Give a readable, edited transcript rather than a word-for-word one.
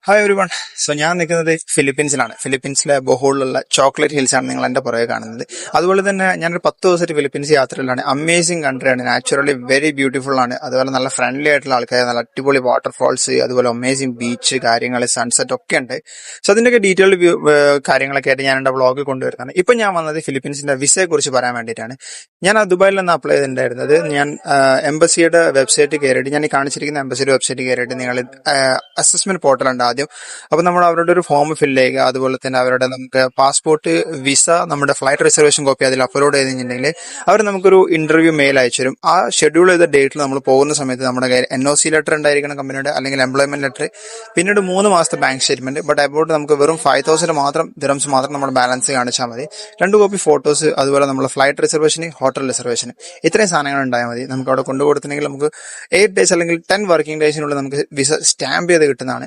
Hi every one. ഞാൻ നിൽക്കുന്നത് ഫിലിപ്പീൻസിലാണ്. ഫിലിപ്പീൻസിലെ ബൊഹോളിലുള്ള chocolate hills ആണ് നിങ്ങൾ എന്റെ പുറകെ കാണുന്നത്. അതുപോലെ തന്നെ ഞാനൊരു 10 ദിവസമായിട്ട് ഫിലിപ്പീൻസ് യാത്രയിലാണ്. അമേസിംഗ് കൺട്രിയാണ്, നാച്ചുറലി വെരി ബ്യൂട്ടിഫുൾ ആണ്. അതുപോലെ നല്ല ഫ്രണ്ട്ലി ആയിട്ടുള്ള ആൾക്കാർ, നല്ല അടിപൊളി വാട്ടർഫോൾസ്, അതുപോലെ അമേസിംഗ് ബീച്ച് കാര്യങ്ങൾ, സൺസെറ്റ് ഒക്കെ ഉണ്ട്. അതിന്റെയൊക്കെ ഡീറ്റെയിൽഡ് കാര്യങ്ങളൊക്കെ ആയിട്ട് ഞാൻ എന്റെ വ്ളോഗ് കൊണ്ടുവരുന്നതാണ്. ഇപ്പൊ ഞാൻ വന്നത് ഫിലിപ്പീൻസിന്റെ വിസയെ കുറിച്ച് പറയാൻ വേണ്ടിയിട്ടാണ്. ഞാൻ ആ ദുബായിൽ നിന്ന് അപ്ലൈ ചെയ്തിട്ടുണ്ടായിരുന്നത്. ഞാൻ എംബസിയുടെ വെബ്സൈറ്റ് കയറിയിട്ട്, ഞാൻ ഈ കാണിച്ചിരിക്കുന്ന എംബസിയുടെ വെബ്സൈറ്റ് കയറിയിട്ട് നിങ്ങൾ അസസ്മെന്റ് പോർട്ടൽ ഉണ്ട് ആദ്യം. അപ്പൊ നമ്മൾ അവരുടെ ഒരു ഫോം ഫില്ല് ചെയ്യുക. അതുപോലെ തന്നെ അവരുടെ നമുക്ക് പാസ്പോർട്ട്, വിസ, നമ്മുടെ ഫ്ലൈറ്റ് റിസർവേഷൻ കോപ്പി അതിൽ അപ്ലോഡ് ചെയ്തിട്ടുണ്ടെങ്കിൽ അവർ നമുക്കൊരു ഇന്റർവ്യൂ മെയിൽ അയച്ചു തരും. ആ ഷെഡ്യൂൾ ചെയ്ത ഡേറ്റിൽ നമ്മൾ പോകുന്ന സമയത്ത് നമ്മുടെ കയ്യിൽ NOC ലെറ്റർ ഉണ്ടായിരിക്കണം കമ്പനിയുടെ, അല്ലെങ്കിൽ എംപ്ലോയ്മെന്റ് ലെറ്റർ, പിന്നീട് 3 മാസത്തെ ബാങ്ക് സ്റ്റേറ്റ്മെന്റ്. ബട്ട് അബൌട്ട് നമുക്ക് വെറും 5,000 മാത്രം ദിറംസ് മാത്രം നമ്മുടെ ബാലൻസ് കാണിച്ചാൽ മതി. 2 കോപ്പി ഫോട്ടോസ്, അതുപോലെ നമ്മുടെ ഫ്ലൈറ്റ് റിസർവേഷൻ, ഹോട്ടൽ റിസർവേഷൻ, ഇത്രയും സാധനങ്ങൾ ഉണ്ടായാൽ മതി. നമുക്ക് അവിടെ കൊണ്ടുകൊടുത്തിട്ടുണ്ടെങ്കിൽ നമുക്ക് 8 days അല്ലെങ്കിൽ 10 വർക്കിംഗ് ഡേയ്സിനുള്ളിൽ നമുക്ക് വിസ സ്റ്റാമ്പ് ചെയ്ത് കിട്ടുന്നതാണ്.